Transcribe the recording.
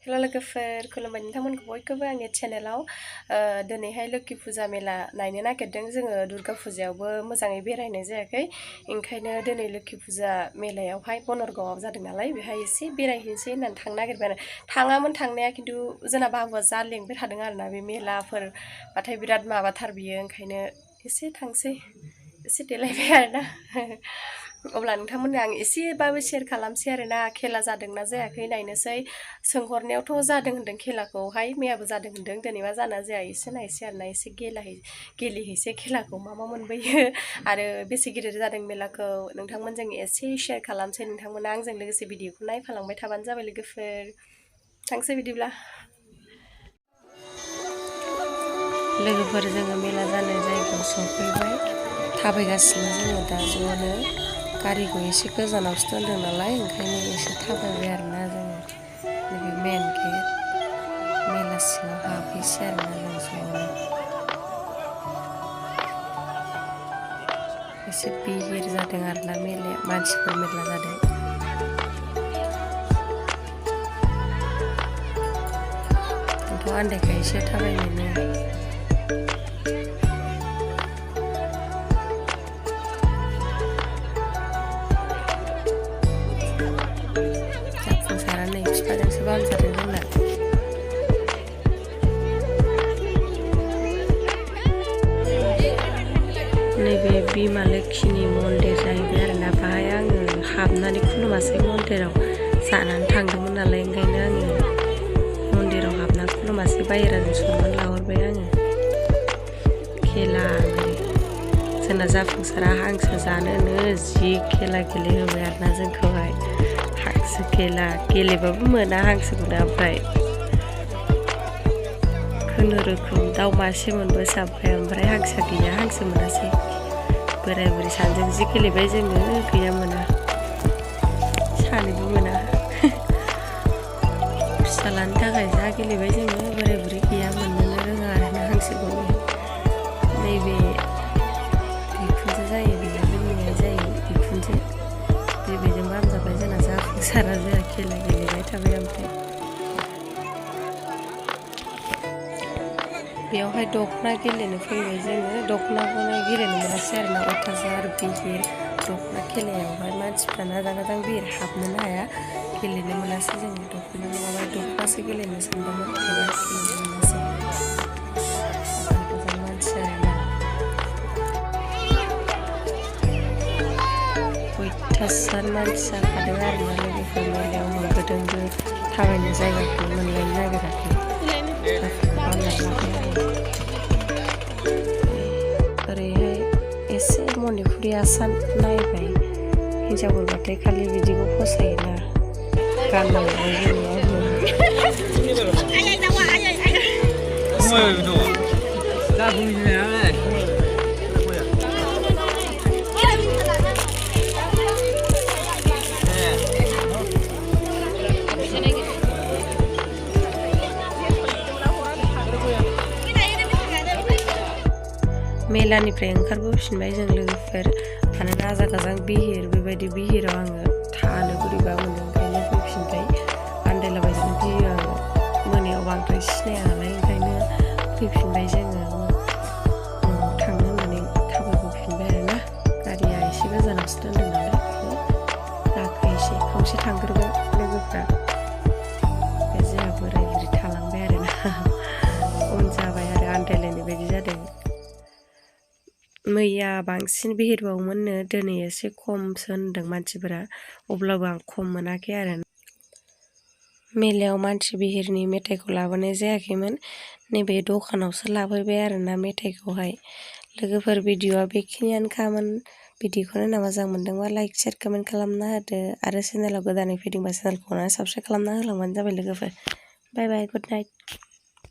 hello लोगोफोर खुलुमबाय नोंथांमोनखौ बयखौबो आंनि चेनेलाव दिनैहाय लोखि फुजा मेला नायनो नागिरदों जोङो दुर्गा फुजायावबो मोजाङै बेरायनाय जायाखै ओंखायनो दिनै लोखि फुजा मेलायावहाय बनरगावआव जादों नालाय बेहाय एसे बेरायहैनोसै होननानै थांनो नागिरबाय आरो थाङामोन थांनाया खिन्थु जोंना बाबुआ जा लेंबाय थादों आरोना बे मेलाफोर बाथाय बिराद माबाथार बियो ओंखायनो एसे थांसै एसे देलायबाय आरोना अब्ला नोंथांमोननो आं एसेबाबो शेयार खालामसै आरोना खेला जादोंना जायाखै नायनोसै सोंहरनायावथ' जादों होनदों खेलाखौहाय मैयाबो जादों होनदों दिनैबा जाना जाया एसे नायसै आरोना एसे गेलेहैसै खेलाखौ मा मोनबोयो आरो बेसे गिदिर जादों मेलाखौ नोंथांमोनजों एसे शेयार खालामसै नोंथांमोना आंजों लोगोसे भिडिअखौ नायफालांबाय थाबानो जाबाय लोगोफोर थांसै बिदिब्ला लोगोफोर जोङो मेला जानाय जायगायाव सफैबाय थाबायगासिनो जोङो दा ज'नो गारिखौ एसे गोजानावसो दोनदों नालाय ओंखायनो एसे थाबायबाय आरोना जोङो नैबे मेन गेट मेला सिङाव हाबहैसै आरोना जों ज'नो एसे बिहिर जादों आरोना मेलाया मानसिफोर मेरला जादों आंथ' आन्दायखायोसो थाबायनोनो जाफुंसारा नै बिफाजोंसो बामजादों जोंना नैबे बिमा लोक्षिनि मन्दिर जाहैबाय आरोना बाहाय आङो हाबनानै खुलुमासै मन्दिराव जानानै थांदोंमोन नालाय ओंखायनो आङो मन्दिराव हाबना खुलुमासै बाहेराजों सनमान लाहरबाय आङो खेला जोंना जाफुंसारा हांसो जानोनो जि खेला गेलेहोबाय आरोना जोंखौहाय हांसो खेला गेलेबाबो मोना हांसोखौनो ओमफ्राय खुनुरुखुम दाउ मासे मोनबोसाबबाय ओमफ्राय हांसो गैया हांसो मोनासै बोराय बुरि सानैजों जि गेलेबाय जोङो गैया मोना सानैबो मोना फिसालानि थाखाय जा गेलेबाय जोङो बोराय बुरि गैया मोननोनो रोङा आरोना हांसोखौनो नैबे बिखुनजो जायो बेयो जोंनिया जायो बिखुनजो बेजों बामजाबाय जोंना जाफुंसारा जोंहा खेला गेलेबाय थाबाय ओमफ्राय बेयावहाय दख'ना गेलेनो फैबाय जोङो दख'नाखौनो गेलेनो मोनासै आरोना अयथासार बिहिर दख'ना खेलायावहाय मानसिफ्रा नाजां बिहिर हाबनोनो हाया गेलेनो मोनासै जों दख'ना नङाबा दख'नासो गेलेनो सानदोंमोन गेलेनो मोनासै गोजान मानसि आरोना अयथासार मानसि जाखादों आरोना लोगोफोर मेलायाव होंगो दोंगो थाबायनो जायगाखौ मोनलायनो नागिराखै ओरैहाय एसे मणिपुरि आसान नायबाय हिन्जावफोरबाथाय खालि बिदिखौ फसायोना गाननांगौ मेलानिफ्राय ओंखारबोफिनबाय जों लोगोफोर मानोना आजां गाजां बिहिर बेबायदि बिहिराव आङो थानो बोरैबा मोनो ओंखायनो फैफिनबाय आन्दायलाबायजों गियो आङो मोनायाव बांद्राय सिनाया नालाय ओंखायनो फैफिनबाय जोङो न'आव थांनो होननानै थाबायबोफिनबाय आरोना गारिया एसे गोजानावसो दोनदों नालाय गाखोनोसै खावसे थांग्रोबाय लोगोफ्रा बे जोंहा बोराय बुरि थालांबाय आरोना उन जाबाय आरो आन्दायलायनाय बायदि जादों मैया बांसिन बिहिरबावोमोननो दिनै एसे खमसो होनदों मानसिफोरा अब्लाबो आं खम मोनाखै आरो मेलायाव मानसि बिहिरनि मेथाइखौ लाबोनाय जायाखैमोन नैबे दखानावसो लाबोबाय आरोना मेथाइखौहाय लोगोफोर भिडिअआ बेखिनियानोखामोन भिडिअखौ नायना मोजां मोनदोंबा लाइक शेयार कमेन्ट खालामना होदो आरो चेनेलाव गोदानै फैदोंबा चेनेलखौ साबस्क्राइब खालामना होलांबानो जाबाय लोगोफोर बाय बाय गुड नाइट